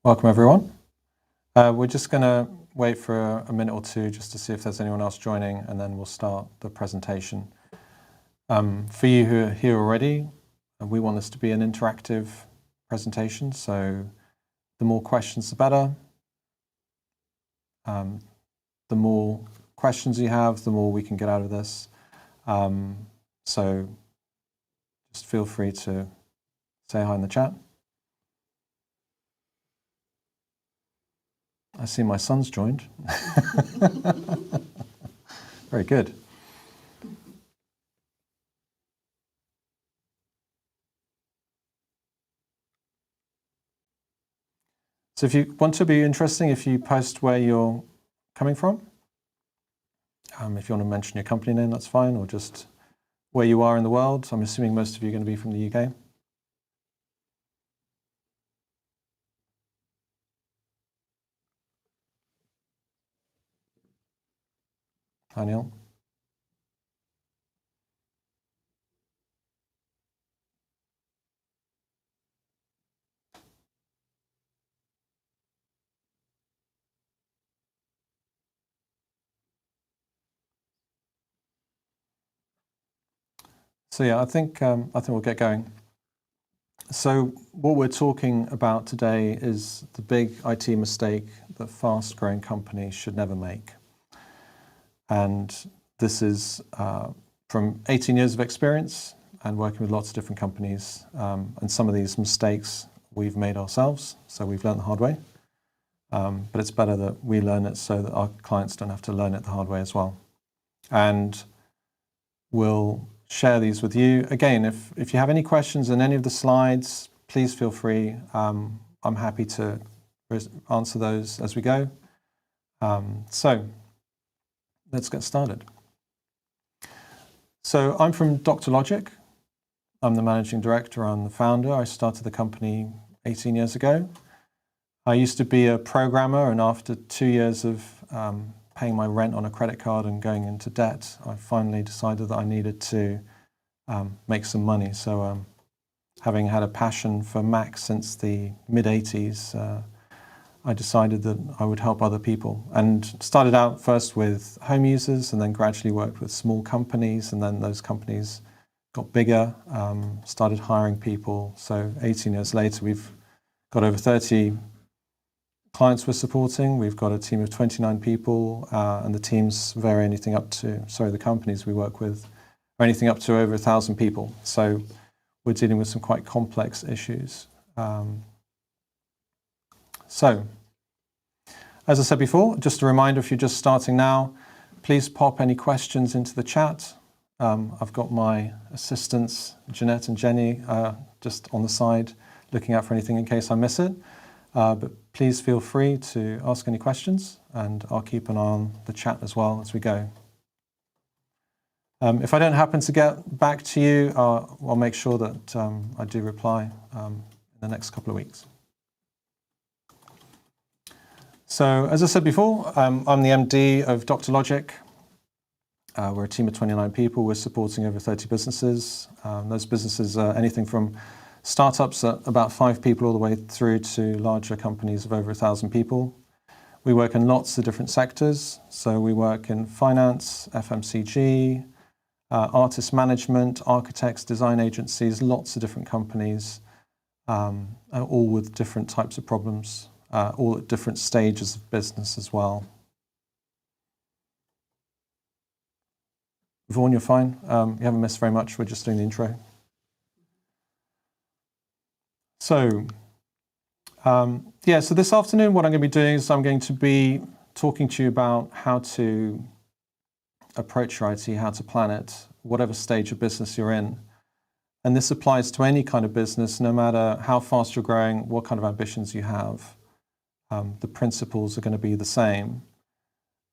Welcome everyone. We're just going to wait for a minute or two just to see if there's anyone else joining, and then we'll start the presentation. For you who are here already, we want this to be an interactive presentation, so the more questions the better. The more questions you have, the more we can get out of this. So just feel free to say hi in the chat. I see my son's joined. Very good. So if you want to be interesting, if you post where you're coming from, if you want to mention your company name, that's fine, or just where you are in the world. I'm assuming most of you are going to be from the UK. Hi, Neil. So yeah, I think we'll get going. So what we're talking about today is the big IT mistake that fast-growing companies should never make. And this is from 18 years of experience and working with lots of different companies. And some of these mistakes we've made ourselves, so we've learned the hard way. But it's better that we learn it so that our clients don't have to learn it the hard way as well. And we'll share these with you. Again, if you have any questions on any of the slides, please feel free. I'm happy to answer those as we go. So let's get started. So I'm from Dr. Logic. I'm the managing director, I'm the founder. I started the company 18 years ago. I used to be a programmer, and after 2 years of paying my rent on a credit card and going into debt, I finally decided that I needed to make some money. So having had a passion for Macs since the mid-80s, I decided that I would help other people, and started out first with home users and then gradually worked with small companies, and then those companies got bigger, started hiring people. So 18 years later, we've got over 30 clients we're supporting. We've got a team of 29 people, and the teams vary anything up to, the companies we work with are anything up to over 1,000 people. So we're dealing with some quite complex issues. So, as I said before, just a reminder, if you're just starting now, please pop any questions into the chat. I've got my assistants, Jeanette and Jenny, just on the side, looking out for anything in case I miss it. But please feel free to ask any questions, and I'll keep an eye on the chat as well as we go. If I don't happen to get back to you, I'll make sure that I do reply in the next couple of weeks. So, as I said before, I'm the MD of Dr. Logic. We're a team of 29 people. We're supporting over 30 businesses. Those businesses are anything from startups at about 5 people all the way through to larger companies of over 1,000 people. We work in lots of different sectors. So we work in finance, FMCG, artist management, architects, design agencies, lots of different companies, all with different types of problems, all at different stages of business as well. Vaughan, you're fine. You haven't missed very much. We're just doing the intro. So, so this afternoon what I'm going to be doing is I'm going to be talking to you about how to approach your IT, how to plan it, whatever stage of business you're in. And this applies to any kind of business, no matter how fast you're growing, what kind of ambitions you have. The principles are going to be the same.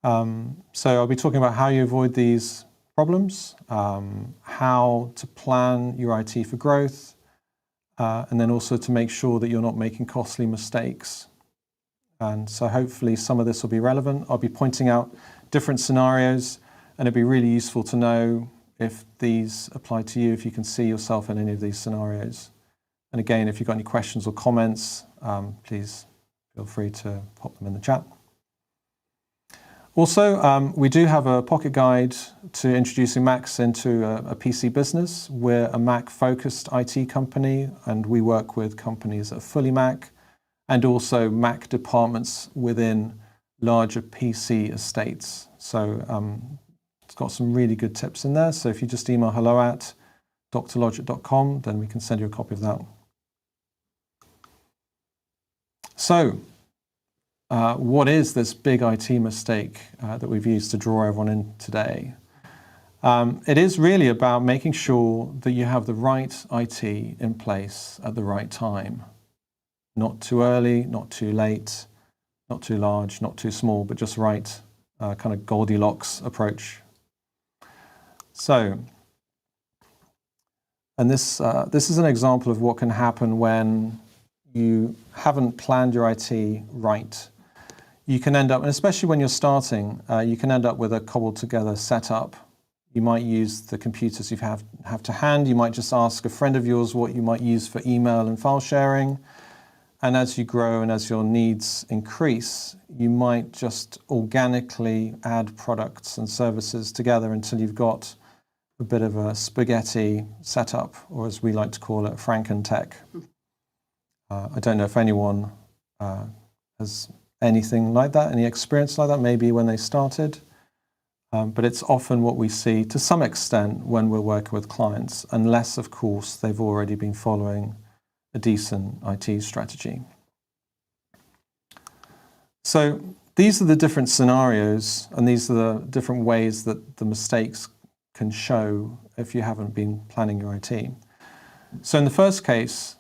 So I'll be talking about how you avoid these problems, how to plan your IT for growth, and then also to make sure that you're not making costly mistakes. And so hopefully some of this will be relevant. I'll be pointing out different scenarios, and it'd be really useful to know if these apply to you, if you can see yourself in any of these scenarios. And again, if you've got any questions or comments, please feel free to pop them in the chat. Also, we do have a pocket guide to introducing Macs into a PC business. We're a Mac-focused IT company, and we work with companies that are fully Mac, and also Mac departments within larger PC estates. So it's got some really good tips in there. So if you just email hello@drlogic.com, then we can send you a copy of that. So, what is this big IT mistake that we've used to draw everyone in today? It is really about making sure that you have the right IT in place at the right time. Not too early, not too late, not too large, not too small, but just right, kind of Goldilocks approach. So, and this is an example of what can happen when you haven't planned your IT right. You can end up, and especially when you're starting, you can end up with a cobbled together setup. You might use the computers you have to hand. You might just ask a friend of yours what you might use for email and file sharing. And as you grow and as your needs increase, you might just organically add products and services together until you've got a bit of a spaghetti setup, or as we like to call it, Frankentech. I don't know if anyone has anything like that, any experience like that, maybe when they started. But it's often what we see to some extent when we're working with clients, unless, of course, they've already been following a decent IT strategy. So these are the different scenarios, and these are the different ways that the mistakes can show if you haven't been planning your IT. So in the first case,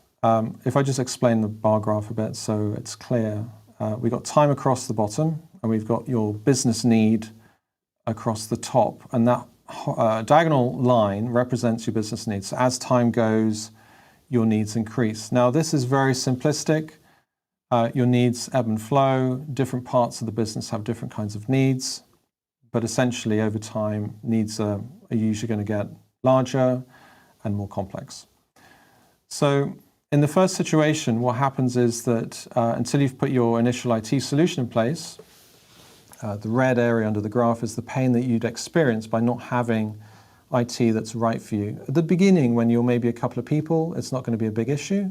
if I just explain the bar graph a bit so it's clear, we've got time across the bottom, and we've got your business need across the top, and that diagonal line represents your business needs. So as time goes, your needs increase. Now, this is very simplistic. Your needs ebb and flow. Different parts of the business have different kinds of needs, but essentially over time, needs are usually going to get larger and more complex. So in the first situation, what happens is that until you've put your initial IT solution in place, the red area under the graph is the pain that you'd experience by not having IT that's right for you. At the beginning, when you're maybe a couple of people, it's not going to be a big issue.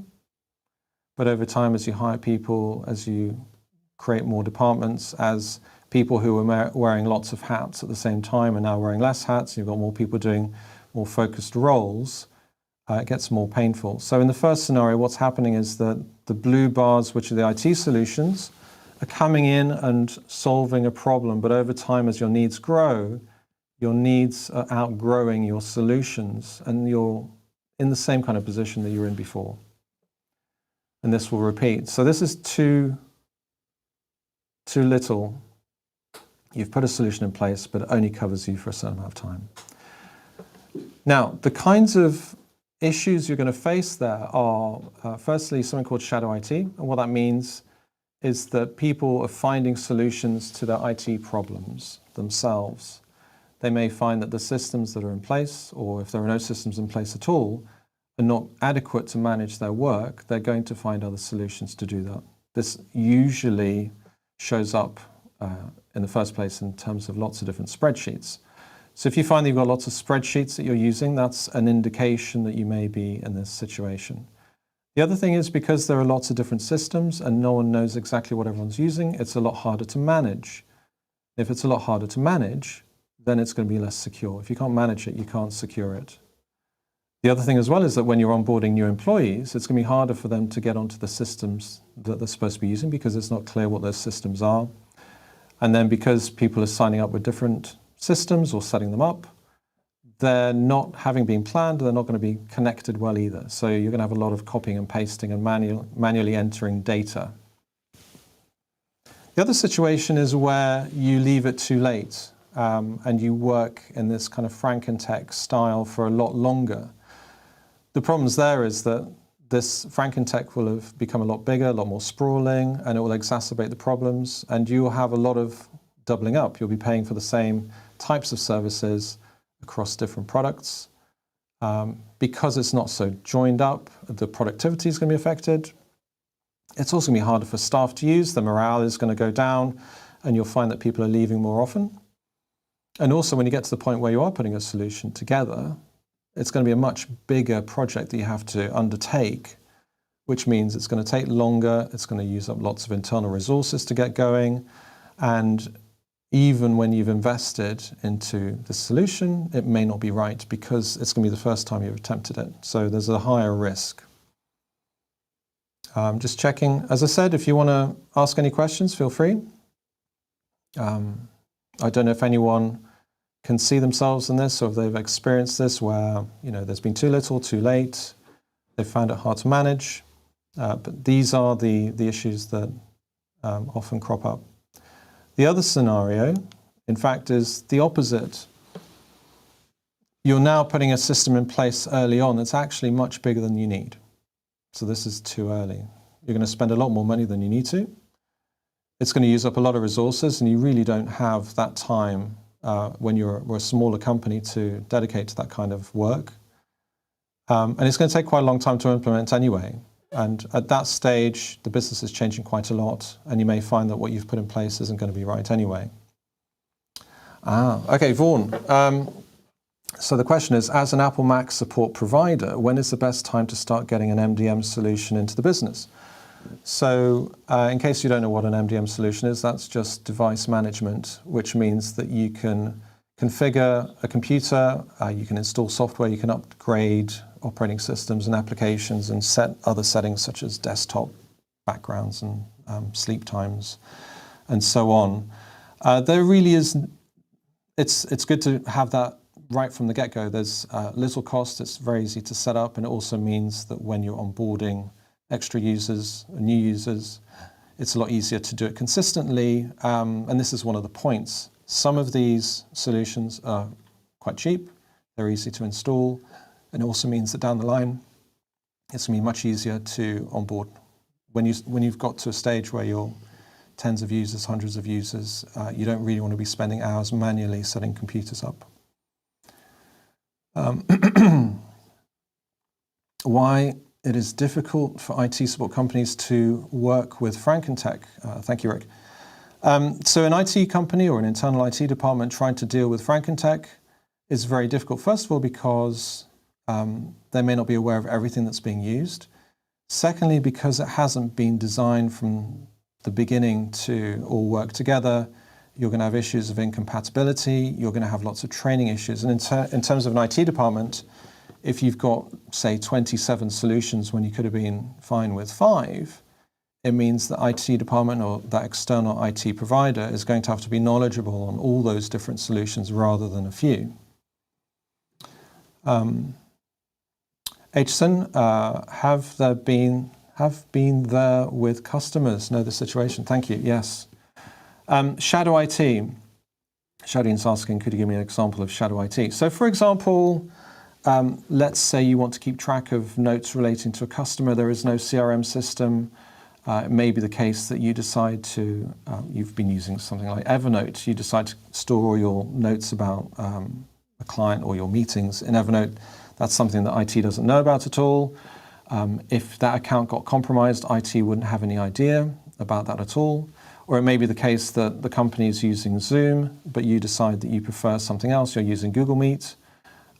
But over time, as you hire people, as you create more departments, as people who were wearing lots of hats at the same time are now wearing less hats, you've got more people doing more focused roles, it gets more painful. So in the first scenario, what's happening is that the blue bars, which are the IT solutions, are coming in and solving a problem. But over time, as your needs grow, your needs are outgrowing your solutions, and you're in the same kind of position that you were in before. And this will repeat. So this is too little. You've put a solution in place, but it only covers you for a certain amount of time. Now, the kinds of issues you're going to face there are, firstly, something called shadow IT. And what that means is that people are finding solutions to their IT problems themselves. They may find that the systems that are in place, or if there are no systems in place at all, are not adequate to manage their work. They're going to find other solutions to do that. This usually shows up in the first place in terms of lots of different spreadsheets. So if you find that you've got lots of spreadsheets that you're using, that's an indication that you may be in this situation. The other thing is, because there are lots of different systems and no one knows exactly what everyone's using, it's a lot harder to manage. If it's a lot harder to manage, then it's going to be less secure. If you can't manage it, you can't secure it. The other thing as well is that when you're onboarding new employees, it's going to be harder for them to get onto the systems that they're supposed to be using because it's not clear what those systems are. And then because people are signing up with different systems or setting them up, they're not, having been planned, they're not going to be connected well either. So you're going to have a lot of copying and pasting and manually entering data. The other situation is where you leave it too late and you work in this kind of Frankentech style for a lot longer. The problems there is that this Frankentech will have become a lot bigger, a lot more sprawling, and it will exacerbate the problems, and you will have a lot of doubling up. You'll be paying for the same types of services across different products. Because it's not so joined up, the productivity is going to be affected. It's also going to be harder for staff to use. The morale is going to go down, and you'll find that people are leaving more often. And also, when you get to the point where you are putting a solution together, it's going to be a much bigger project that you have to undertake, which means it's going to take longer. It's going to use up lots of internal resources to get going. And even when you've invested into the solution, it may not be right because it's going to be the first time you've attempted it. So there's a higher risk. Just checking. As I said, if you want to ask any questions, feel free. I don't know if anyone can see themselves in this or if they've experienced this where, there's been too little, too late, they've found it hard to manage. But these are the issues that often crop up. The other scenario, in fact, is the opposite. You're now putting a system in place early on that's actually much bigger than you need. So this is too early. You're going to spend a lot more money than you need to. It's going to use up a lot of resources, and you really don't have that time when you're a smaller company to dedicate to that kind of work. And it's going to take quite a long time to implement anyway. And at that stage, the business is changing quite a lot, and you may find that what you've put in place isn't going to be right anyway. Okay, Vaughan. So the question is, as an Apple Mac support provider, when is the best time to start getting an MDM solution into the business? So in case you don't know what an MDM solution is, that's just device management, which means that you can configure a computer, you can install software, you can upgrade operating systems and applications and set other settings such as desktop backgrounds and sleep times and so on. There really is, it's good to have that right from the get-go. There's little cost, it's very easy to set up, and it also means that when you're onboarding extra users, new users, it's a lot easier to do it consistently. And this is one of the points. Some of these solutions are quite cheap, they're easy to install, and it also means that down the line, it's going to be much easier to onboard. When you've got to a stage where you're tens of users, hundreds of users, you don't really want to be spending hours manually setting computers up. Why it is difficult for IT support companies to work with Frankentech. Thank you, Rick. So an IT company or an internal IT department trying to deal with Frankentech is very difficult. First of all, because they may not be aware of everything that's being used. Secondly, because it hasn't been designed from the beginning to all work together. You're going to have issues of incompatibility. You're going to have lots of training issues. And in terms of an IT department, if you've got, say, 27 solutions when you could have been fine with 5, it means the IT department or that external IT provider is going to have to be knowledgeable on all those different solutions rather than a few. Aitchison, have been there with customers, know the situation. Thank you, yes. Shadow IT. Shadine's asking, could you give me an example of shadow IT? So for example, let's say you want to keep track of notes relating to a customer. There is no CRM system. It may be the case that you decide to, you've been using something like Evernote. You decide to store all your notes about a client or your meetings in Evernote. That's something that IT doesn't know about at all. If that account got compromised, IT wouldn't have any idea about that at all. Or it may be the case that the company is using Zoom, but you decide that you prefer something else. You're using Google Meet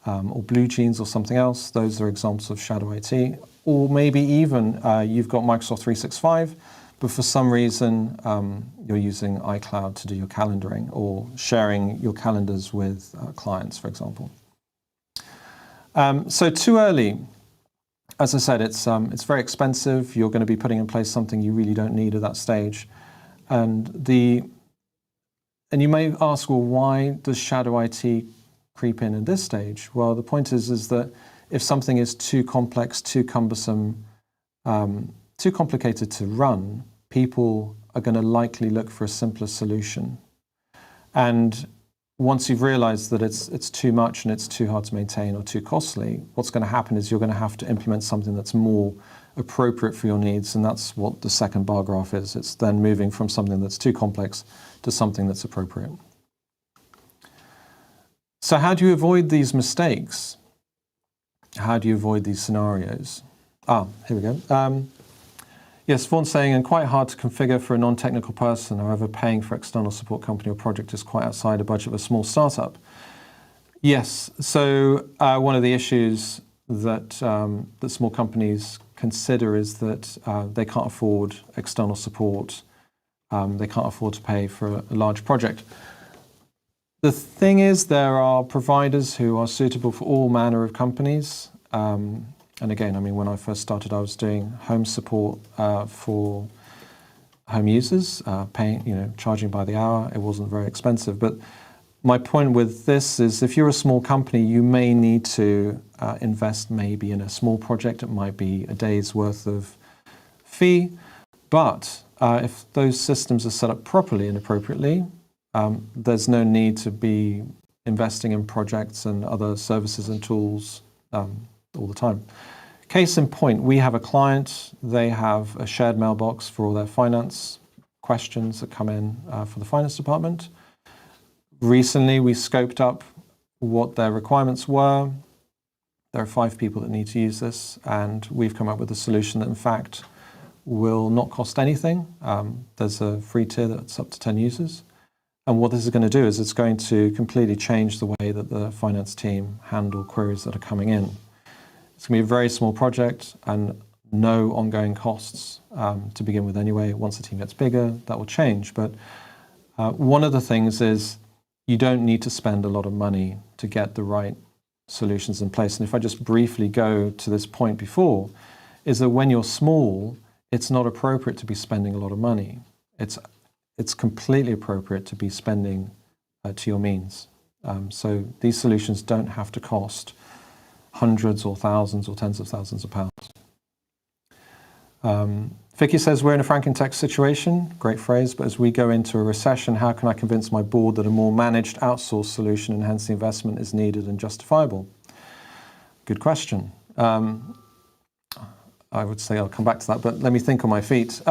or BlueJeans or something else. Those are examples of shadow IT. Or maybe even you've got Microsoft 365, but for some reason you're using iCloud to do your calendaring or sharing your calendars with clients, for example. So too early. As I said, it's very expensive. You're going to be putting in place something you really don't need at that stage. And you may ask, well, why does shadow IT creep in at this stage? Well, the point is that if something is too complex, too cumbersome, too complicated to run, people are going to likely look for a simpler solution. And once you've realized that it's too much and it's too hard to maintain or too costly, what's going to happen is you're going to have to implement something that's more appropriate for your needs, and that's what the second bar graph is. It's then moving from something that's too complex to something that's appropriate. So how do you avoid these mistakes? How do you avoid these scenarios? Here we go. Yes, Vaughn's saying, and quite hard to configure for a non-technical person. However, paying for external support company or project is quite outside the budget of a small startup. Yes, so one of the issues that that small companies consider is that they can't afford external support. They can't afford to pay for a large project. The thing is, there are providers who are suitable for all manner of companies. And again, I mean, when I first started, I was doing home support for home users, paying, charging by the hour. It wasn't very expensive. But my point with this is, if you're a small company, you may need to invest maybe in a small project. It might be a day's worth of fee. But if those systems are set up properly and appropriately, there's no need to be investing in projects and other services and tools all the time. Case in point, we have a client. They have a shared mailbox for all their finance questions that come in for the finance department. Recently, we scoped up what their requirements were. There are 5 people that need to use this, and we've come up with a solution that, in fact, will not cost anything. There's a free tier that's up to 10 users. And what this is going to do is it's going to completely change the way that the finance team handle queries that are coming in. It's going to be a very small project and no ongoing costs to begin with anyway. Once the team gets bigger, that will change. But one of the things is you don't need to spend a lot of money to get the right solutions in place. And if I just briefly go to this point before, is that when you're small, it's not appropriate to be spending a lot of money. It's completely appropriate to be spending to your means. So these solutions don't have to cost hundreds or thousands or tens of thousands of pounds. Vicky says, we're in a Frankentext situation. Great phrase. But as we go into a recession, how can I convince my board that a more managed outsourced solution and hence the investment is needed and justifiable? Good question. I would say I'll come back to that, but let me think on my feet.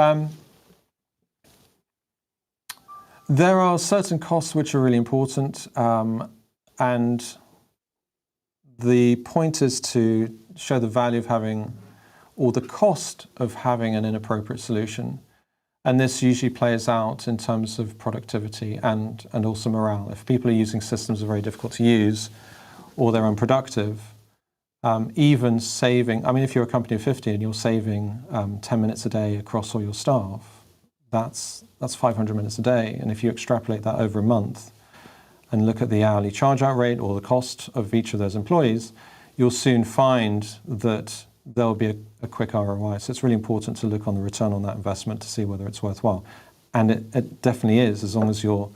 There are certain costs which are really important, and the point is to show the value of having, or the cost of having, an inappropriate solution. And this usually plays out in terms of productivity and also morale. If people are using systems that are very difficult to use or they're unproductive, even saving, I mean, if you're a company of 50 and you're saving 10 minutes a day across all your staff, that's 500 minutes a day. And if you extrapolate that over a month and look at the hourly charge-out rate or the cost of each of those employees, you'll soon find that there'll be a quick ROI. So it's really important to look on the return on that investment to see whether it's worthwhile. And it definitely is, as long as you're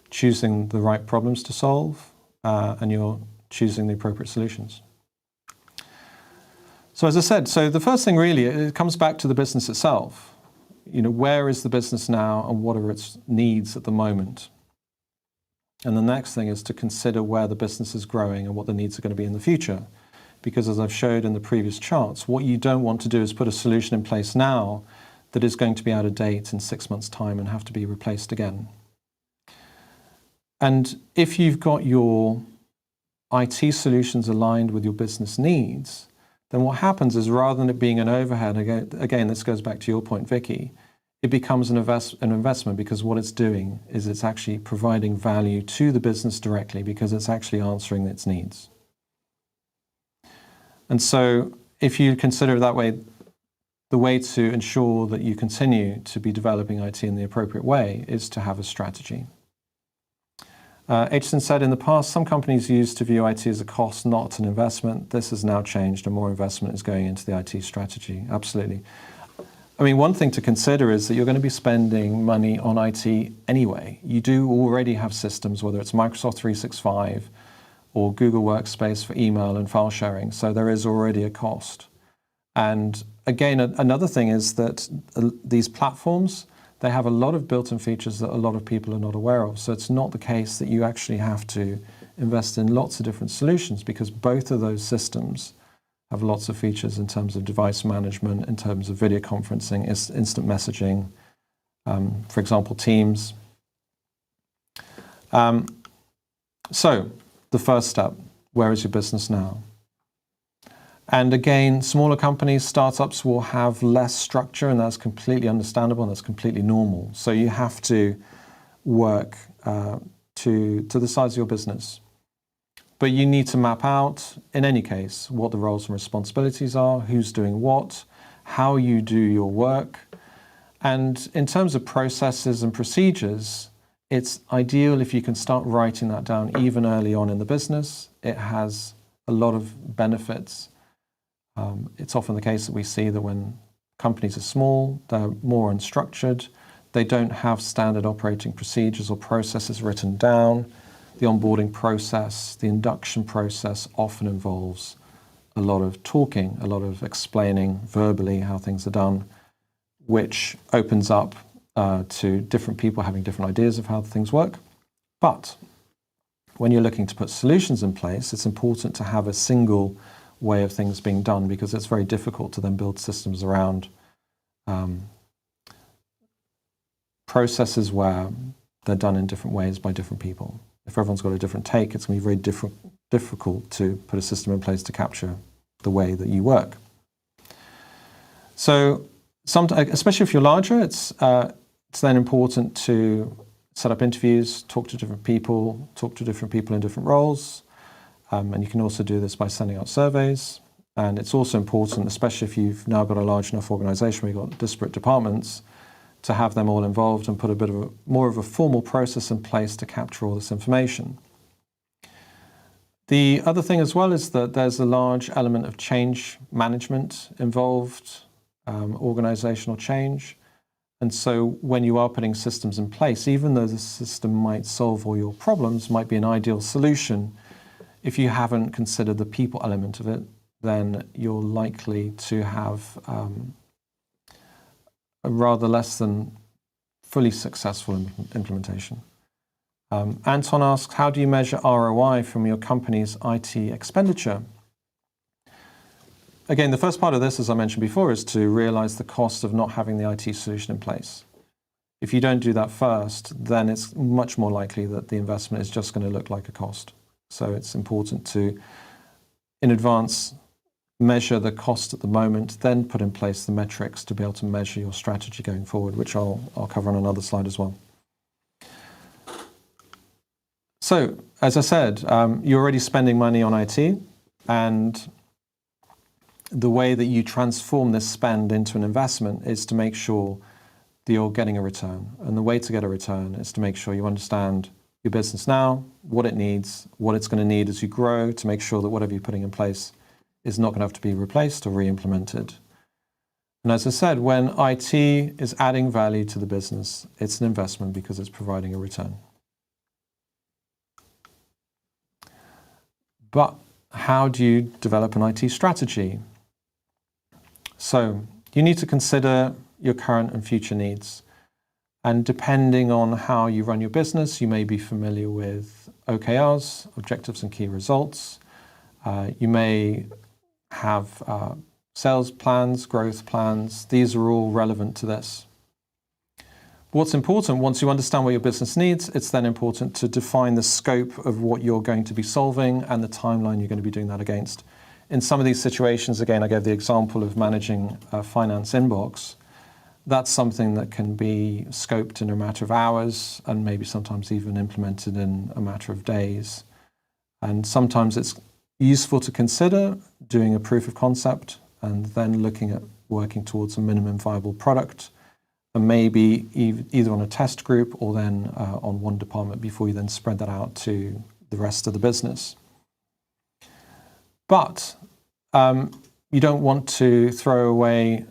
choosing the right problems to solve and you're choosing the appropriate solutions. So as I said, so the first thing really, it comes back to the business itself. Where is the business now and what are its needs at the moment? And the next thing is to consider where the business is growing and what the needs are going to be in the future. Because as I've showed in the previous charts, what you don't want to do is put a solution in place now that is going to be out of date in 6 months' time and have to be replaced again. And if you've got your IT solutions aligned with your business needs, then what happens is, rather than it being an overhead, again, this goes back to your point, Vicky, it becomes an investment, because what it's doing is it's actually providing value to the business directly, because it's actually answering its needs. And so if you consider it that way, the way to ensure that you continue to be developing IT in the appropriate way is to have a strategy. Aitchison said, in the past, some companies used to view IT as a cost, not an investment. This has now changed and more investment is going into the IT strategy. Absolutely. I mean, one thing to consider is that you're going to be spending money on IT anyway. You do already have systems, whether it's Microsoft 365 or Google Workspace for email and file sharing. So there is already a cost. And again, another thing is that these platforms, they have a lot of built-in features that a lot of people are not aware of. So it's not the case that you actually have to invest in lots of different solutions, because both of those systems have lots of features in terms of device management, in terms of video conferencing, instant messaging, for example, Teams. So the first step, where is your business now? And again, smaller companies, startups will have less structure, and that's completely understandable and that's completely normal. So you have to work to the size of your business. But you need to map out, in any case, what the roles and responsibilities are, who's doing what, how you do your work. And in terms of processes and procedures, it's ideal if you can start writing that down even early on in the business. It has a lot of benefits. It's often the case that we see that when companies are small, they're more unstructured, they don't have standard operating procedures or processes written down. The onboarding process, the induction process often involves a lot of talking, a lot of explaining verbally how things are done, which opens up to different people having different ideas of how things work. But when you're looking to put solutions in place, it's important to have a single way of things being done, because it's very difficult to then build systems around processes where they're done in different ways by different people. If everyone's got a different take, it's going to be very difficult to put a system in place to capture the way that you work. So, especially if you're larger, it's then important to set up interviews, talk to different people in different roles. And you can also do this by sending out surveys. And it's also important, especially if you've now got a large enough organization where you've got disparate departments, to have them all involved and put a bit of more of a formal process in place to capture all this information. The other thing as well is that there's a large element of change management involved, organizational change. And so when you are putting systems in place, even though the system might solve all your problems, might be an ideal solution, if you haven't considered the people element of it, then you're likely to have a rather less than fully successful implementation. Anton asks, how do you measure ROI from your company's IT expenditure? Again, the first part of this, as I mentioned before, is to realize the cost of not having the IT solution in place. If you don't do that first, then it's much more likely that the investment is just going to look like a cost. So it's important to, in advance, measure the cost at the moment, then put in place the metrics to be able to measure your strategy going forward, which I'll cover on another slide as well. So, as I said, you're already spending money on IT, and the way that you transform this spend into an investment is to make sure that you're getting a return. And the way to get a return is to make sure you understand your business now, what it needs, what it's going to need as you grow, to make sure that whatever you're putting in place is not going to have to be replaced or re-implemented. And as I said, when IT is adding value to the business, it's an investment because it's providing a return. But how do you develop an IT strategy? So you need to consider your current and future needs. And depending on how you run your business, you may be familiar with OKRs, objectives and key results. You may have sales plans, growth plans. These are all relevant to this. What's important, once you understand what your business needs, it's then important to define the scope of what you're going to be solving and the timeline you're going to be doing that against. In some of these situations, again, I gave the example of managing a finance inbox. That's something that can be scoped in a matter of hours and maybe sometimes even implemented in a matter of days. And sometimes it's useful to consider doing a proof of concept and then looking at working towards a minimum viable product, and maybe either on a test group or then on one department before you then spread that out to the rest of the business. But you don't want to throw away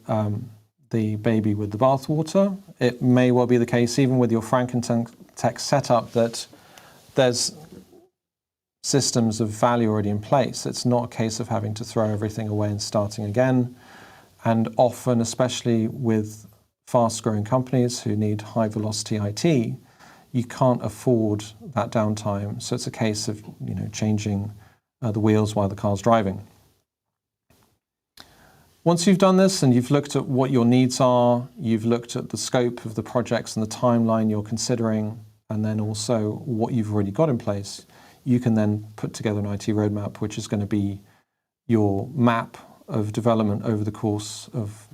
the baby with the bathwater. It may well be the case, even with your Frankentech setup, that there's systems of value already in place. It's not a case of having to throw everything away and starting again. And often, especially with fast-growing companies who need high-velocity IT, you can't afford that downtime. So it's a case of changing the wheels while the car's driving. Once you've done this and you've looked at what your needs are, you've looked at the scope of the projects and the timeline you're considering, and then also what you've already got in place, you can then put together an IT roadmap, which is going to be your map of development over the course of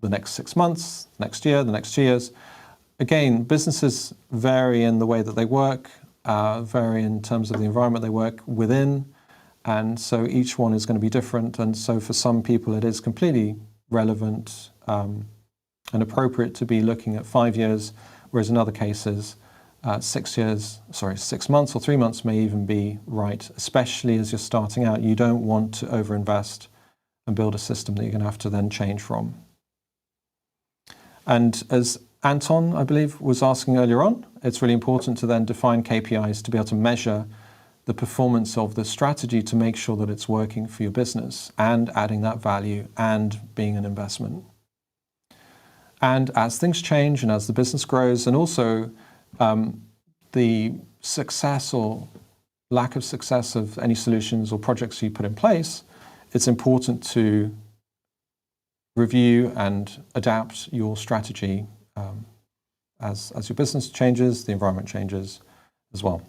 the next 6 months, next year, the next 2 years. Again, businesses vary in the way that they work, vary in terms of the environment they work within, and so each one is going to be different. And so for some people it is completely relevant and appropriate to be looking at 5 years, whereas in other cases 6 months or 3 months may even be right, especially as you're starting out. You don't want to overinvest and build a system that you're going to have to then change from. And as Anton, I believe, was asking earlier on, it's really important to then define KPIs to be able to measure the performance of the strategy to make sure that it's working for your business and adding that value and being an investment. And as things change and as the business grows, and also the success or lack of success of any solutions or projects you put in place, it's important to review and adapt your strategy as your business changes, the environment changes as well.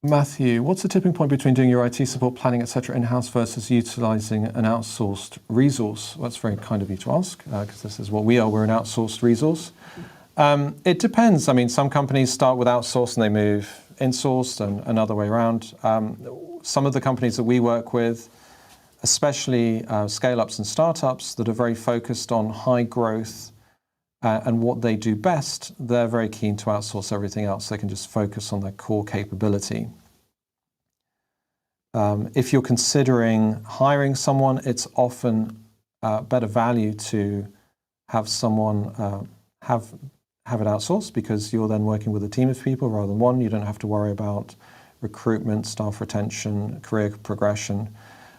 Matthew, what's the tipping point between doing your IT support planning, etc., in-house versus utilizing an outsourced resource? Well, that's very kind of you to ask, because this is what we are. We're an outsourced resource. It depends. I mean, some companies start with outsourced and they move in-sourced, and another way around. Some of the companies that we work with, especially scale-ups and startups that are very focused on high growth and what they do best, they're very keen to outsource everything else. They can just focus on their core capability. If you're considering hiring someone, it's often better value to have someone have it outsourced, because you're then working with a team of people rather than one. You don't have to worry about recruitment, staff retention, career progression.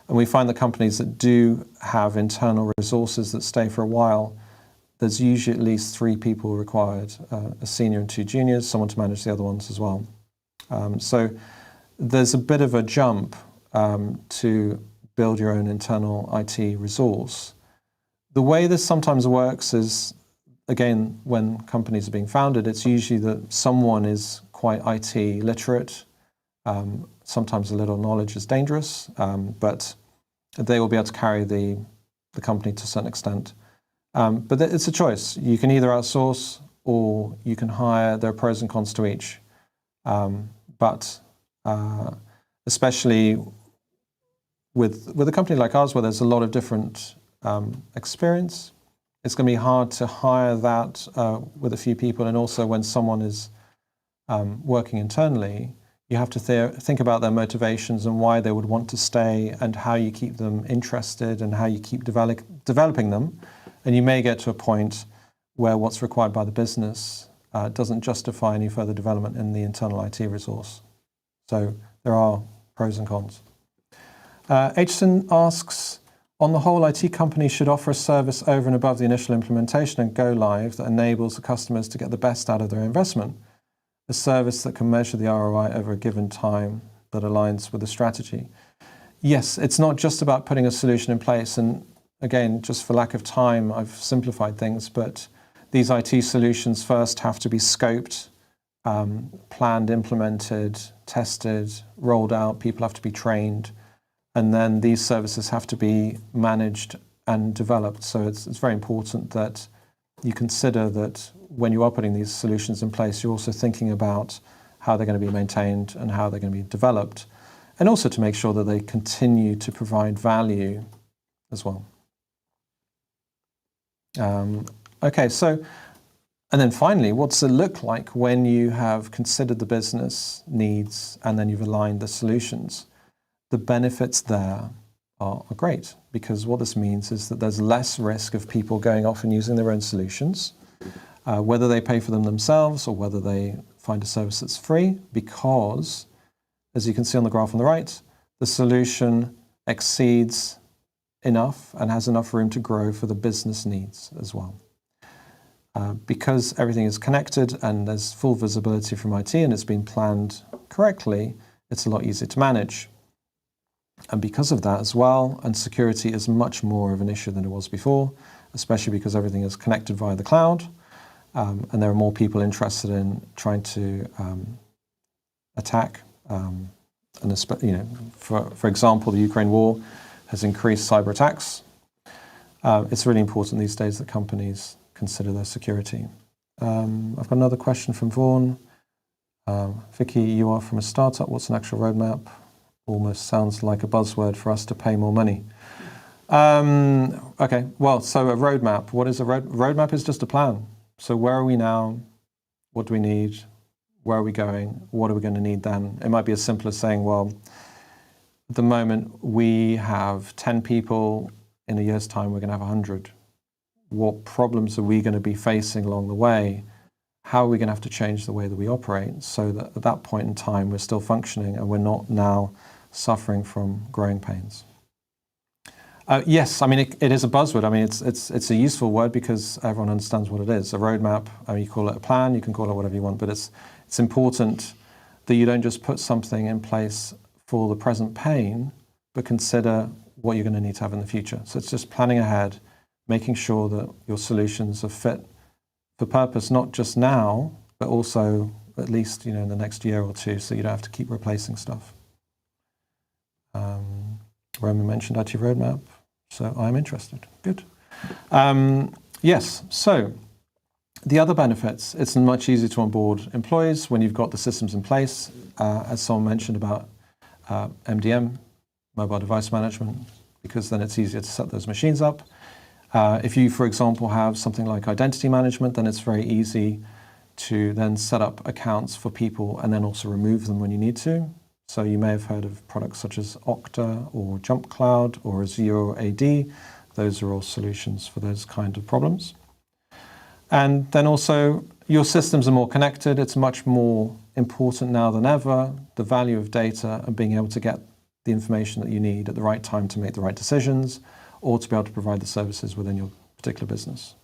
And we find the companies that do have internal resources that stay for a while, there's usually at least 3 people required, a senior and 2 juniors, someone to manage the other ones as well. So there's a bit of a jump to build your own internal IT resource. The way this sometimes works is, again, when companies are being founded, it's usually that someone is quite IT literate. Sometimes a little knowledge is dangerous, but they will be able to carry the company to a certain extent. But it's a choice. You can either outsource or you can hire. There are pros and cons to each. But especially with a company like ours, where there's a lot of different experience, it's going to be hard to hire that with a few people. And also when someone is working internally, you have to think about their motivations and why they would want to stay, and how you keep them interested and how you keep developing them. And you may get to a point where what's required by the business doesn't justify any further development in the internal IT resource. So there are pros and cons. Aitchison asks, on the whole, IT companies should offer a service over and above the initial implementation and go live that enables the customers to get the best out of their investment. A service that can measure the ROI over a given time that aligns with the strategy. Yes, it's not just about putting a solution in place. And again, just for lack of time, I've simplified things, but these IT solutions first have to be scoped, planned, implemented, tested, rolled out. People have to be trained. And then these services have to be managed and developed. So it's very important that you consider that when you are putting these solutions in place, you're also thinking about how they're going to be maintained and how they're going to be developed, and also to make sure that they continue to provide value as well. Okay, so, and then finally, what's it look like when you have considered the business needs and then you've aligned the solutions? The benefits there are great, because what this means is that there's less risk of people going off and using their own solutions, whether they pay for them themselves or whether they find a service that's free, because, as you can see on the graph on the right, the solution exceeds enough and has enough room to grow for the business needs as well. Because everything is connected and there's full visibility from IT and it's been planned correctly, it's a lot easier to manage. And because of that as well, and security is much more of an issue than it was before, especially because everything is connected via the cloud, and there are more people interested in trying to attack And for example, the Ukraine war has increased cyber attacks. It's really important these days that companies consider their security. I've got another question from Vaughan. Vicky, you are from a startup. What's an actual roadmap? Almost sounds like a buzzword for us to pay more money. Okay, well, so a roadmap. What is a roadmap? Is just a plan. So where are we now? What do we need? Where are we going? What are we going to need then? It might be as simple as saying, well, at the moment we have 10 people. In a year's time, we're going to have 100. What problems are we going to be facing along the way? How are we going to have to change the way that we operate so that at that point in time we're still functioning and we're not now suffering from growing pains? Yes, I mean it is a buzzword. I mean it's a useful word because everyone understands what it is. A roadmap. I mean, you call it a plan, you can call it whatever you want, but it's important that you don't just put something in place for the present pain, but consider what you're going to need to have in the future. So it's just planning ahead, making sure that your solutions are fit for purpose, not just now, but also at least in the next year or two, so you don't have to keep replacing stuff. Roman mentioned IT roadmap, so I'm interested. Good. Yes, so the other benefits, it's much easier to onboard employees when you've got the systems in place, as someone mentioned about MDM, mobile device management, because then it's easier to set those machines up. If you, for example, have something like identity management, then it's very easy to then set up accounts for people and then also remove them when you need to. So you may have heard of products such as Okta or Jump Cloud or Azure AD. Those are all solutions for those kind of problems. And then also your systems are more connected. It's much more important now than ever, the value of data and being able to get the information that you need at the right time to make the right decisions or to be able to provide the services within your particular business.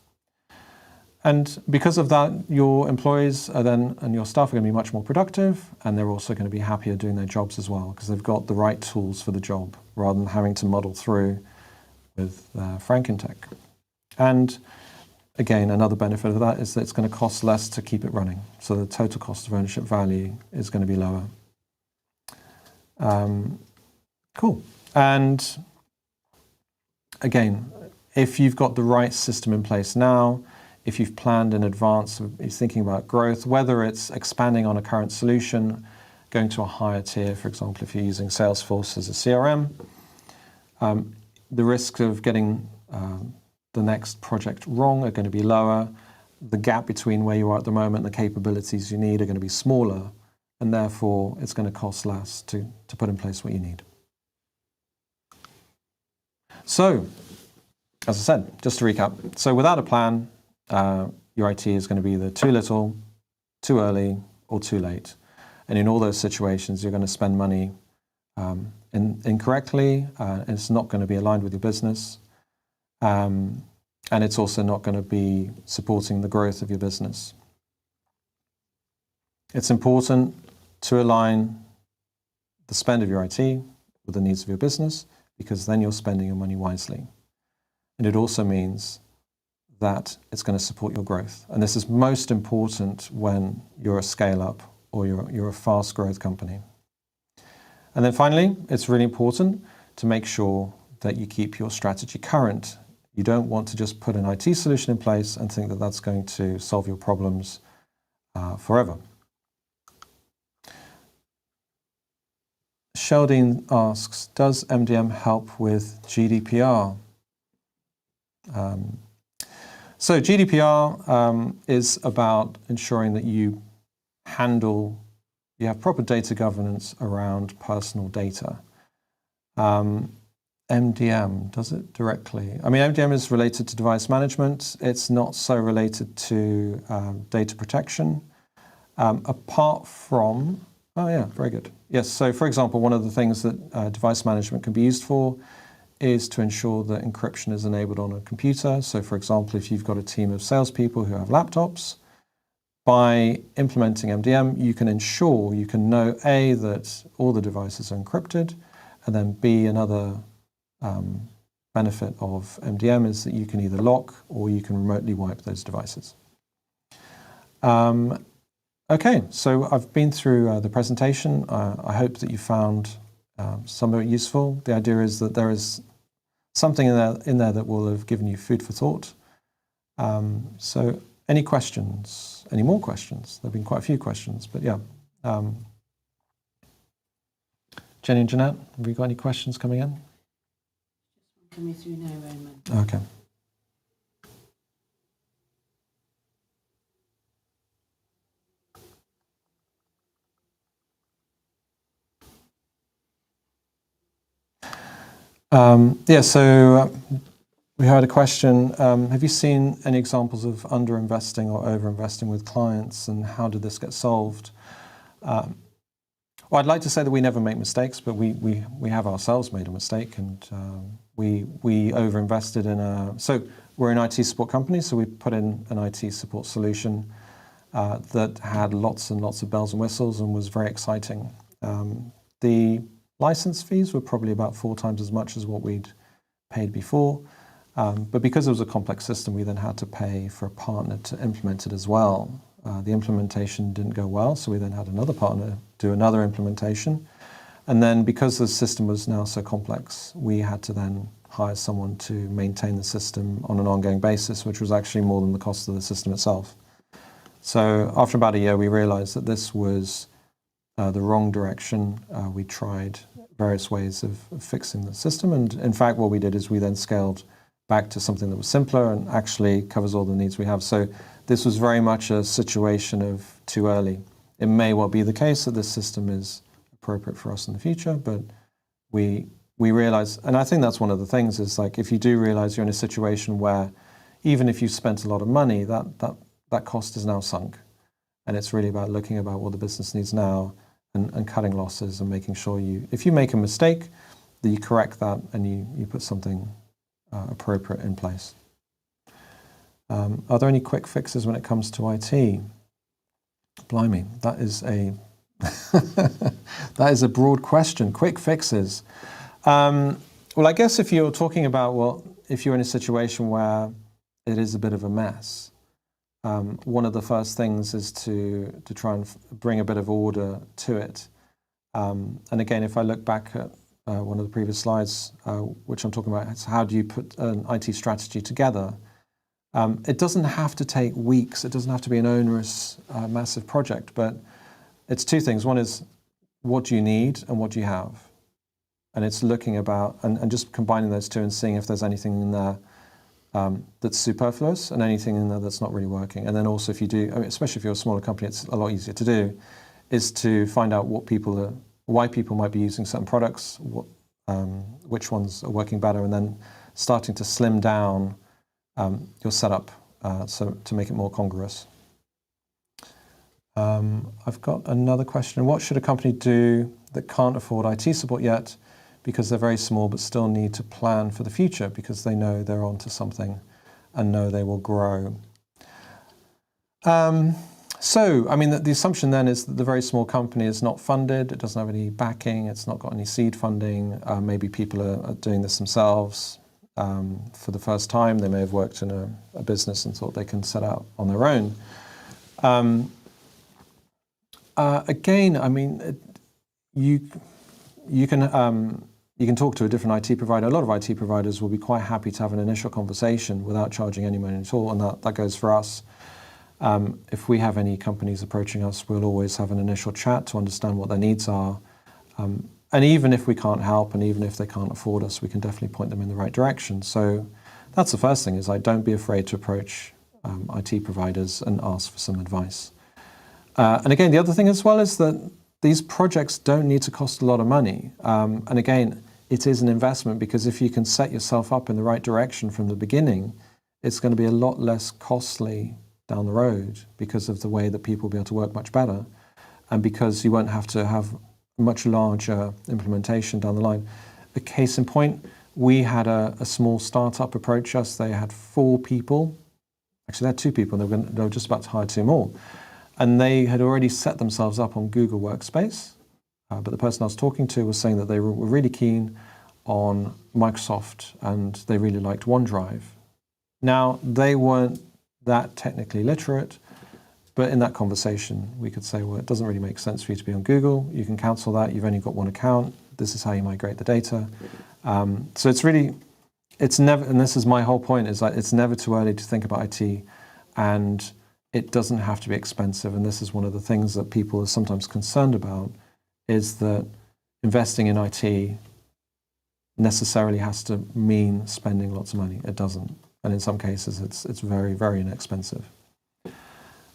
And because of that, your employees are then, and your staff are going to be much more productive, and they're also going to be happier doing their jobs as well, because they've got the right tools for the job, rather than having to muddle through with Frankentech. And again, another benefit of that is that it's going to cost less to keep it running. So the total cost of ownership value is going to be lower. Cool. And again, if you've got the right system in place now, if you've planned in advance, you're thinking about growth, whether it's expanding on a current solution, going to a higher tier, for example, if you're using Salesforce as a CRM, the risk of getting the next project wrong are going to be lower. The gap between where you are at the moment and the capabilities you need are going to be smaller, and therefore it's going to cost less to put in place what you need. So, as I said, just to recap, so without a plan, your IT is going to be either too little, too early, or too late. And in all those situations, you're going to spend money incorrectly, and it's not going to be aligned with your business. And it's also not going to be supporting the growth of your business. It's important to align the spend of your IT with the needs of your business, because then you're spending your money wisely. And it also means that it's going to support your growth. And this is most important when you're a scale-up or you're a fast growth company. And then finally, it's really important to make sure that you keep your strategy current. You don't want to just put an IT solution in place and think that that's going to solve your problems forever. Sheldon asks, does MDM help with GDPR? So GDPR is about ensuring that you have proper data governance around personal data. MDM, does it directly? I mean, MDM is related to device management. It's not so related to data protection. Apart from, oh yeah, very good. Yes, so for example, one of the things that device management can be used for is to ensure that encryption is enabled on a computer. So for example, if you've got a team of salespeople who have laptops, by implementing MDM, you can ensure, you can know A, that all the devices are encrypted, and then B, another benefit of MDM is that you can either lock or you can remotely wipe those devices. Okay, so I've been through the presentation. I hope that you found some of it useful. The idea is that there is something in there that will have given you food for thought. So any questions? Any more questions? There have been quite a few questions, but yeah. Jenny and Jeanette, have you got any questions coming in? Coming through now, Roman. Okay. Yeah, so we had a question. Have you seen any examples of underinvesting or overinvesting with clients, and how did this get solved? Well, I'd like to say that we never make mistakes, but we have ourselves made a mistake, and we overinvested in so we're an IT support company, so we put in an IT support solution that had lots and lots of bells and whistles and was very exciting. The license fees were probably about 4 times as much as what we'd paid before, but because it was a complex system, we then had to pay for a partner to implement it as well. The implementation didn't go well, so we then had another partner do another implementation. And then because the system was now so complex, we had to then hire someone to maintain the system on an ongoing basis, which was actually more than the cost of the system itself. So after about a year, we realized that this was the wrong direction. We tried various ways of fixing the system. And in fact, what we did is we then scaled back to something that was simpler and actually covers all the needs we have. So this was very much a situation of too early. It may well be the case that this system is appropriate for us in the future, but we realize, and I think that's one of the things, is like if you do realize you're in a situation where even if you've spent a lot of money, that cost is now sunk. And it's really about looking about what the business needs now and cutting losses and making sure if you make a mistake, that you correct that and you put something appropriate in place. Are there any quick fixes when it comes to IT? Blimey, that is a that is a broad question. Quick fixes. Well, I guess if you're talking about, if you're in a situation where it is a bit of a mess, one of the first things is to try and bring a bit of order to it. And again, if I look back at one of the previous slides, which I'm talking about, is how do you put an IT strategy together? It doesn't have to take weeks. It doesn't have to be an onerous, massive project, but it's 2 things. One is, what do you need and what do you have? And it's looking about and just combining those 2 and seeing if there's anything in there that's superfluous and anything in there that's not really working. And then also if you do, especially if you're a smaller company, it's a lot easier to do, is to find out why people might be using certain products, which ones are working better, and then starting to slim down your setup so to make it more congruous. I've got another question. What should a company do that can't afford IT support yet because they're very small but still need to plan for the future because they know they're onto something and know they will grow? So, I mean, the assumption then is that the very small company is not funded, it doesn't have any backing, it's not got any seed funding, maybe people are doing this themselves for the first time. They may have worked in a business and thought they can set out on their own. Again, I mean, you can talk to a different IT provider. A lot of IT providers will be quite happy to have an initial conversation without charging any money at all, and that goes for us. If we have any companies approaching us, we'll always have an initial chat to understand what their needs are. And even if we can't help, and even if they can't afford us, we can definitely point them in the right direction. So that's the first thing, is don't be afraid to approach IT providers and ask for some advice. And again, the other thing as well is that these projects don't need to cost a lot of money. And again, it is an investment, because if you can set yourself up in the right direction from the beginning, it's going to be a lot less costly down the road because of the way that people will be able to work much better, and because you won't have to have a much larger implementation down the line. A case in point, we had a small startup approach us. They had 4 people. Actually, they had 2 people, and they were just about to hire 2 more. And they had already set themselves up on Google Workspace. But the person I was talking to was saying that they were really keen on Microsoft and they really liked OneDrive. Now, they weren't that technically literate. But in that conversation, we could say, well, it doesn't really make sense for you to be on Google. You can cancel that. You've only got one account. This is how you migrate the data. So it's never, and this is my whole point, is that it's never too early to think about IT, and it doesn't have to be expensive. And this is one of the things that people are sometimes concerned about, is that investing in IT necessarily has to mean spending lots of money. It doesn't. And in some cases, it's very, very inexpensive.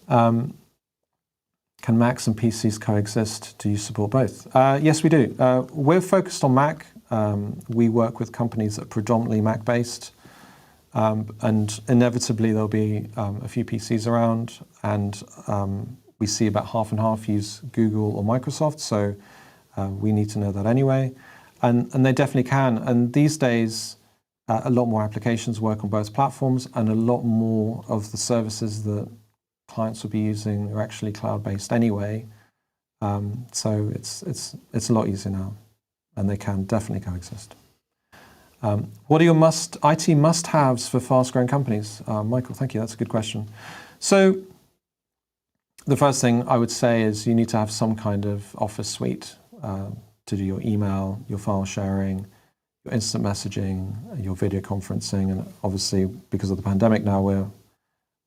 Can Macs and PCs coexist? Do you support both? Yes, we do. We're focused on Mac. We work with companies that are predominantly Mac-based, and inevitably there'll be a few PCs around, and we see about half and half use Google or Microsoft, so we need to know that anyway. And they definitely can. And these days, a lot more applications work on both platforms, and a lot more of the services that clients will be using are actually cloud-based anyway. So it's a lot easier now, and they can definitely coexist. What are your IT must-haves for fast-growing companies? Michael, thank you. That's a good question. So the first thing I would say is you need to have some kind of Office suite to do your email, your file sharing, your instant messaging, your video conferencing, and obviously because of the pandemic now we're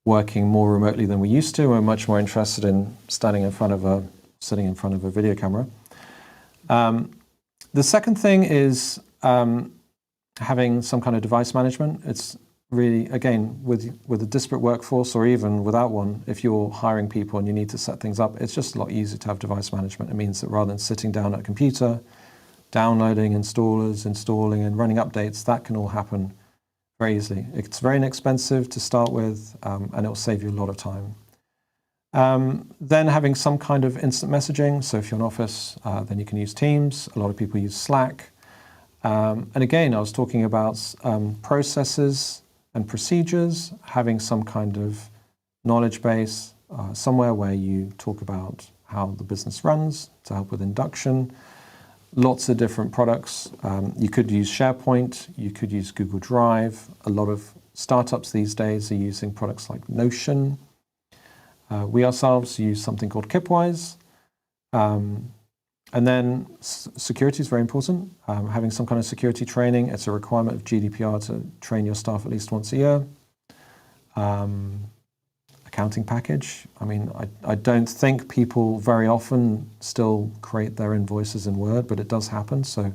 working more remotely than we used to. We're much more interested in sitting in front of a video camera. The second thing is having some kind of device management. It's really, again, with a disparate workforce, or even without one, if you're hiring people and you need to set things up, it's just a lot easier to have device management. It means that rather than sitting down at a computer, downloading installers, installing and running updates, that can all happen very easily. It's very inexpensive to start with, and it'll save you a lot of time. Then having some kind of instant messaging. So if you're in Office, then you can use Teams. A lot of people use Slack. And again, I was talking about processes and procedures, having some kind of knowledge base, somewhere where you talk about how the business runs to help with induction. Lots of different products. You could use SharePoint, you could use Google Drive. A lot of startups these days are using products like Notion. We ourselves use something called Kipwise. And then security is very important. Having some kind of security training. It's a requirement of GDPR to train your staff at least once a year. Accounting package. I mean, I don't think people very often still create their invoices in Word, but it does happen. So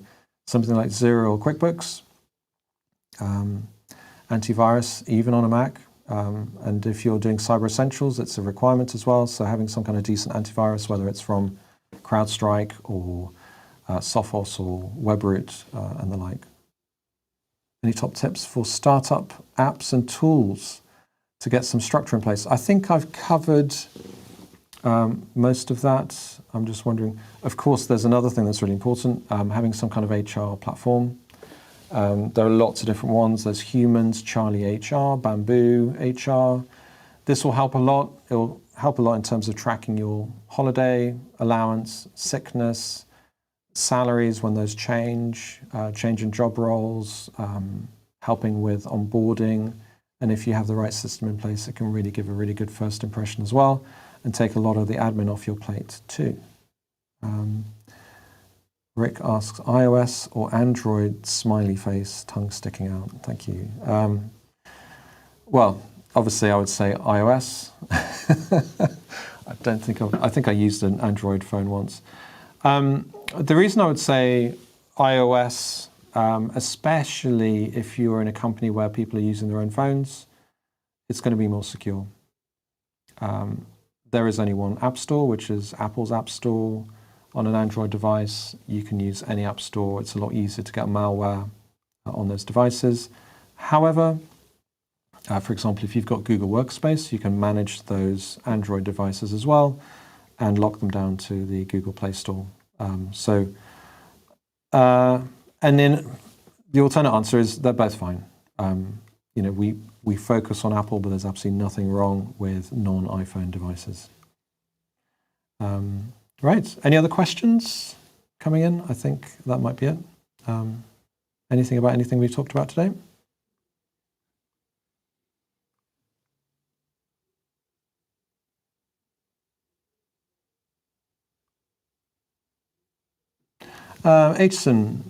something like Xero or QuickBooks. Antivirus, even on a Mac. And if you're doing Cyber Essentials, it's a requirement as well. So having some kind of decent antivirus, whether it's from CrowdStrike or Sophos or WebRoot and the like. Any top tips for startup apps and tools to get some structure in place? I think I've covered most of that. I'm just wondering, of course, there's another thing that's really important, having some kind of HR platform. There are lots of different ones. There's Humans, Charlie HR, Bamboo HR. This will help a lot. It'll help a lot in terms of tracking your holiday allowance, sickness, salaries when those change in job roles, helping with onboarding. And if you have the right system in place, it can really give a really good first impression as well, and take a lot of the admin off your plate too. Rick asks, iOS or Android smiley face, tongue sticking out? Thank you. Well, obviously I would say iOS. I think I used an Android phone once. The reason I would say iOS, especially if you're in a company where people are using their own phones, it's going to be more secure. There is only one app store, which is Apple's App Store. On an Android device, you can use any app store. It's a lot easier to get malware on those devices. However, for example, if you've got Google Workspace, you can manage those Android devices as well and lock them down to the Google Play Store. And then the alternate answer is they're both fine. We focus on Apple, but there's absolutely nothing wrong with non-iPhone devices. Right, any other questions coming in? I think that might be it. Anything about anything we've talked about today? Aitchison,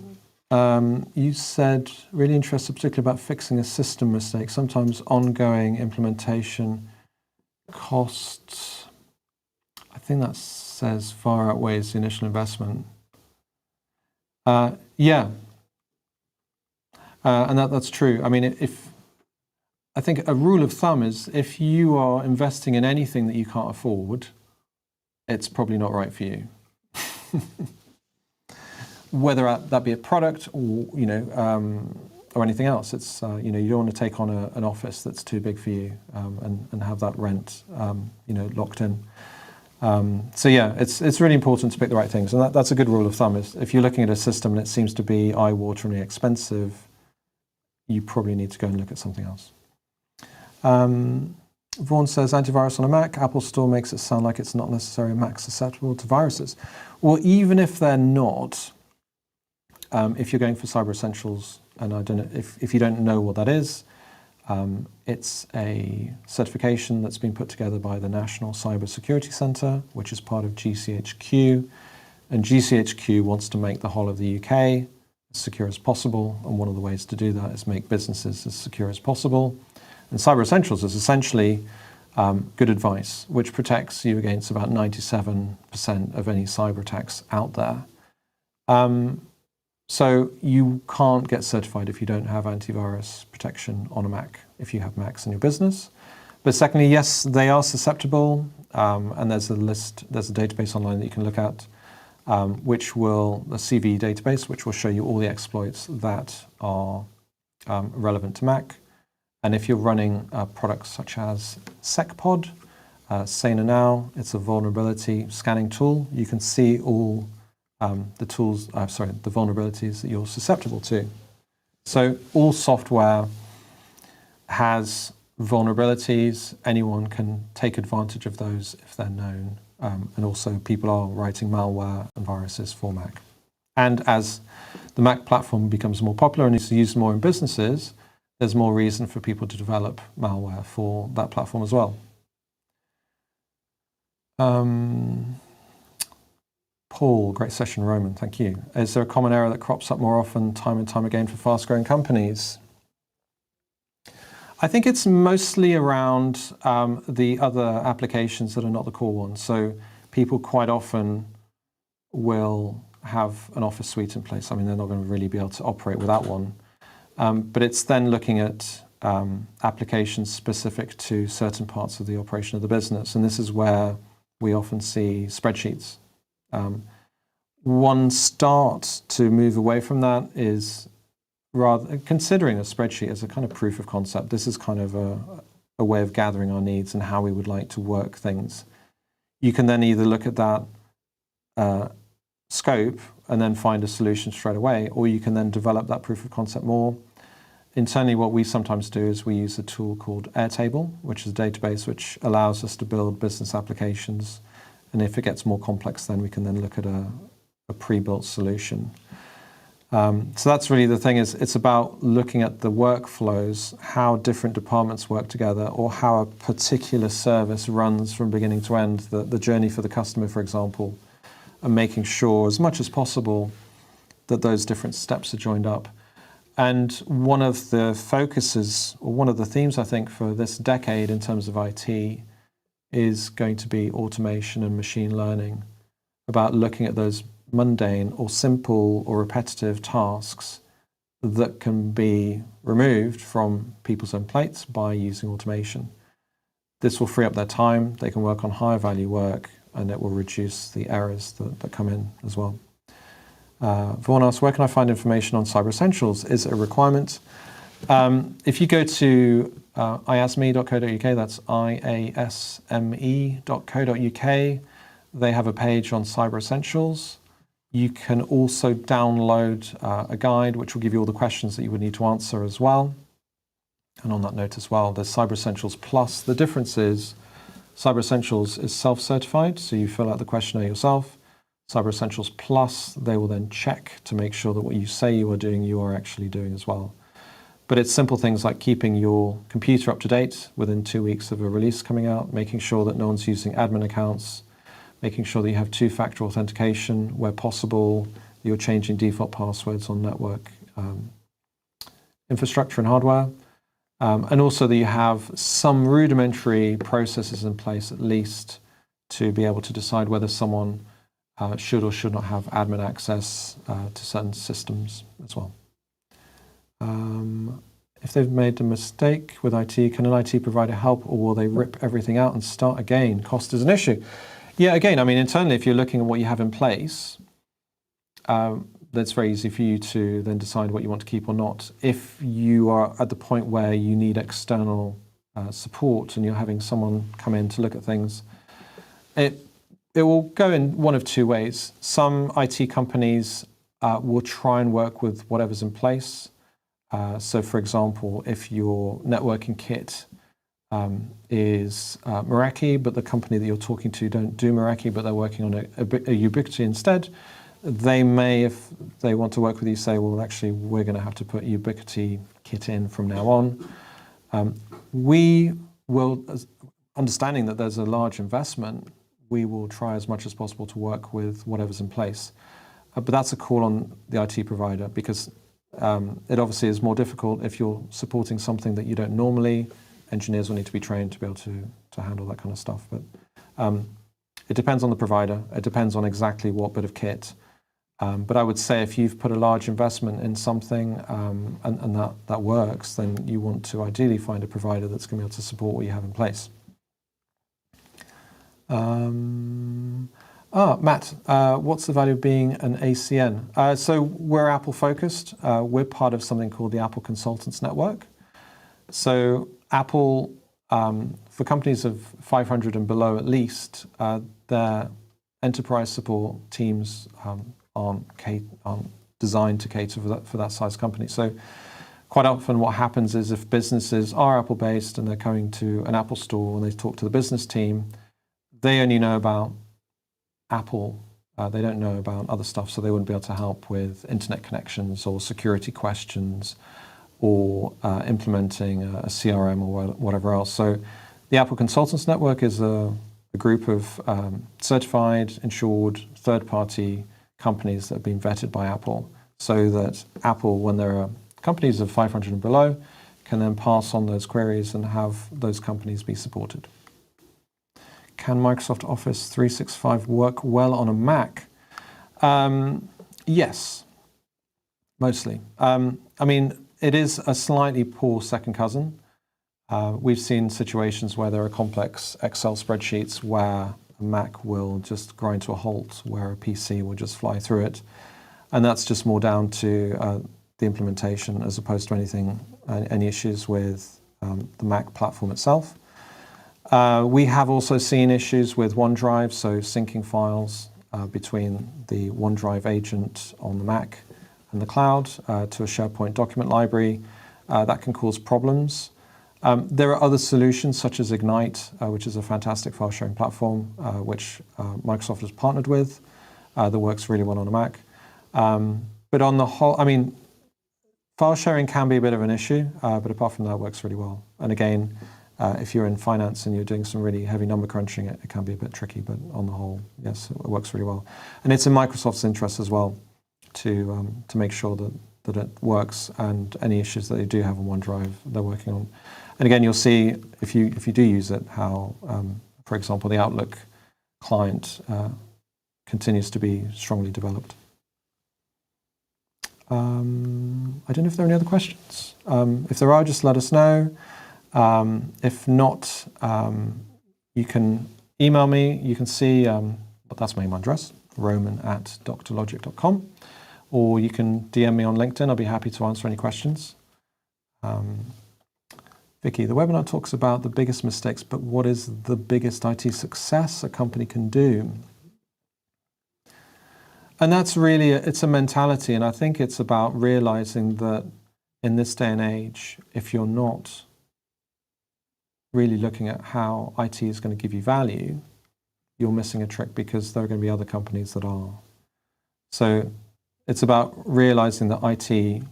you said, really interested particularly about fixing a system mistake. Sometimes ongoing implementation costs, I think that says far outweighs the initial investment. Yeah. And that's true. I mean, I think a rule of thumb is if you are investing in anything that you can't afford, it's probably not right for you. Whether that be a product or, or anything else, it's, you don't want to take on an office that's too big for you and have that rent, locked in. So yeah, it's really important to pick the right things. And that's a good rule of thumb is if you're looking at a system and it seems to be eye-wateringly expensive, you probably need to go and look at something else. Vaughan says, antivirus on a Mac, Apple Store makes it sound like it's not necessarily Mac susceptible to viruses. Well, even if they're not, if you're going for Cyber Essentials, and I don't know if you don't know what that is, it's a certification that's been put together by the National Cyber Security Centre, which is part of GCHQ. And GCHQ wants to make the whole of the UK as secure as possible. And one of the ways to do that is make businesses as secure as possible. And Cyber Essentials is essentially good advice, which protects you against about 97% of any cyber attacks out there. So you can't get certified if you don't have antivirus protection on a Mac, if you have Macs in your business. But secondly, yes, they are susceptible, and there's a database online that you can look at, the CV database, which will show you all the exploits that are relevant to Mac. And if you're running products such as SecPod, Saner Now, it's a vulnerability scanning tool. You can see all the vulnerabilities that you're susceptible to. So all software has vulnerabilities. Anyone can take advantage of those if they're known. And also people are writing malware and viruses for Mac. And as the Mac platform becomes more popular and is used more in businesses, there's more reason for people to develop malware for that platform as well. Paul, great session, Roman, thank you. Is there a common error that crops up more often, time and time again, for fast-growing companies? I think it's mostly around the other applications that are not the core ones. So people quite often will have an Office suite in place. I mean, they're not going to really be able to operate without one. But it's then looking at applications specific to certain parts of the operation of the business. And this is where we often see spreadsheets. One start to move away from that is rather considering a spreadsheet as a kind of proof of concept. This is kind of a way of gathering our needs and how we would like to work things. You can then either look at that scope and then find a solution straight away, or you can then develop that proof of concept more. Internally, what we sometimes do is we use a tool called Airtable, which is a database which allows us to build business applications. And if it gets more complex, then we can then look at a pre-built solution. So that's really the thing, is it's about looking at the workflows, how different departments work together, or how a particular service runs from beginning to end, the journey for the customer, for example, and making sure as much as possible that those different steps are joined up. And one of the focuses, or one of the themes, I think, for this decade in terms of IT is going to be automation and machine learning, about looking at those mundane or simple or repetitive tasks that can be removed from people's own plates by using automation. This will free up their time, they can work on higher value work, and it will reduce the errors that come in as well. Vaughan asks, where can I find information on Cyber Essentials? Is it a requirement? If you go to iasme.co.uk, that's iasme.co.uk, they have a page on Cyber Essentials. You can also download a guide which will give you all the questions that you would need to answer as well. And on that note as well, there's Cyber Essentials Plus. The difference is Cyber Essentials is self-certified, so you fill out the questionnaire yourself. Cyber Essentials Plus, they will then check to make sure that what you say you are doing, you are actually doing as well. But it's simple things like keeping your computer up to date within 2 weeks of a release coming out, making sure that no one's using admin accounts, making sure that you have two-factor authentication where possible, you're changing default passwords on network infrastructure and hardware, and also that you have some rudimentary processes in place at least to be able to decide whether someone should or should not have admin access to certain systems as well. If they've made a mistake with IT, can an IT provider help, or will they rip everything out and start again? Cost is an issue. Yeah, again, I mean, internally, if you're looking at what you have in place, that's very easy for you to then decide what you want to keep or not. If you are at the point where you need external support and you're having someone come in to look at things, it will go in one of two ways. Some IT companies will try and work with whatever's in place. So, for example, if your networking kit is Meraki, but the company that you're talking to don't do Meraki, but they're working on a Ubiquity instead, they may, if they want to work with you, say, well, actually, we're going to have to put Ubiquity kit in from now on. We will, understanding that there's a large investment, we will try as much as possible to work with whatever's in place. But that's a call on the IT provider, because it obviously is more difficult if you're supporting something that you don't normally. Engineers will need to be trained to be able to handle that kind of stuff. But it depends on the provider. It depends on exactly what bit of kit. But I would say if you've put a large investment in something and that works, then you want to ideally find a provider that's going to be able to support what you have in place. Matt, what's the value of being an ACN? So we're Apple focused. We're part of something called the Apple Consultants Network. So Apple, for companies of 500 and below at least, their enterprise support teams aren't designed to cater for that size company. So quite often what happens is if businesses are Apple-based and they're coming to an Apple store and they talk to the business team, they only know about Apple. They don't know about other stuff, so they wouldn't be able to help with internet connections or security questions or implementing a CRM or whatever else. So the Apple Consultants Network is a group of certified, insured, third-party companies that have been vetted by Apple, so that Apple, when there are companies of 500 and below, can then pass on those queries and have those companies be supported. Can Microsoft Office 365 work well on a Mac? Yes, mostly. I mean, it is a slightly poor second cousin. We've seen situations where there are complex Excel spreadsheets where a Mac will just grind to a halt, where a PC will just fly through it. And that's just more down to the implementation as opposed to any issues with the Mac platform itself. We have also seen issues with OneDrive, so syncing files between the OneDrive agent on the Mac and the cloud to a SharePoint document library. That can cause problems. There are other solutions such as Ignite, which is a fantastic file sharing platform, which Microsoft has partnered with, that works really well on a Mac. But on the whole, I mean, file sharing can be a bit of an issue, but apart from that, it works really well. And again, if you're in finance and you're doing some really heavy number crunching, it can be a bit tricky, but on the whole, yes, it works really well. And it's in Microsoft's interest as well to make sure that it works, and any issues that they do have on OneDrive, they're working on. And again, you'll see if you do use it, how, for example, the Outlook client continues to be strongly developed. I don't know if there are any other questions. If there are, just let us know. If not, you can email me. You can see, but that's my email address, roman@drlogic.com, or you can DM me on LinkedIn. I'll be happy to answer any questions. Vicky, the webinar talks about the biggest mistakes, but what is the biggest IT success a company can do? And that's really, it's a mentality, and I think it's about realizing that in this day and age, if you're not really looking at how IT is going to give you value, you're missing a trick, because there are going to be other companies that are. So it's about realizing that IT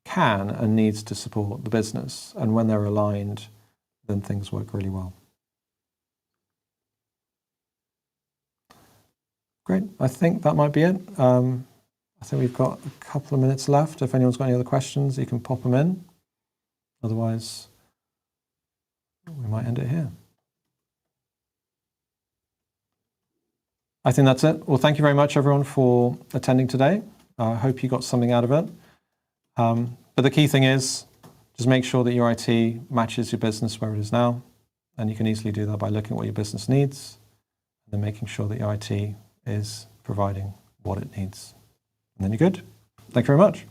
can and needs to support the business, and when they're aligned, then things work really well. Great, I think that might be it. I I think we've got a couple of minutes left. If anyone's got any other questions, you can pop them in. Otherwise, we might end it here. I think that's it. Well, thank you very much, everyone, for attending today. I hope you got something out of it. But the key thing is just make sure that your IT matches your business where it is now. And you can easily do that by looking at what your business needs and then making sure that your IT is providing what it needs. And then you're good. Thank you very much.